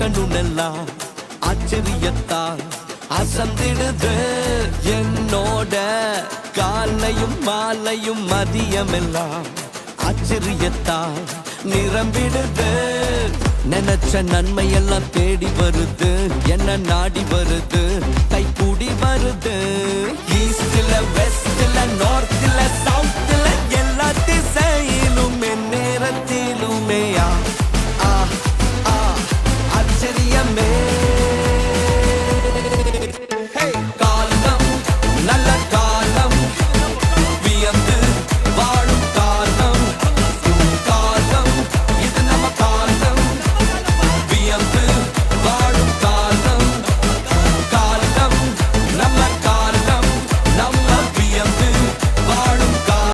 கண்ணுனெல்லாம் ஆச்சரியத்தால் அசந்திடுது என்னோட காலையும் மாலையும் மதியமெல்லாம் ஆச்சரியத்தால் நிரம்பிடுது நினைச்ச நன்மை எல்லாம் தேடி வருது என்ன நாடி வருது கை கூடி வருது ஈஸ்ட்ல வெஸ்ட்ல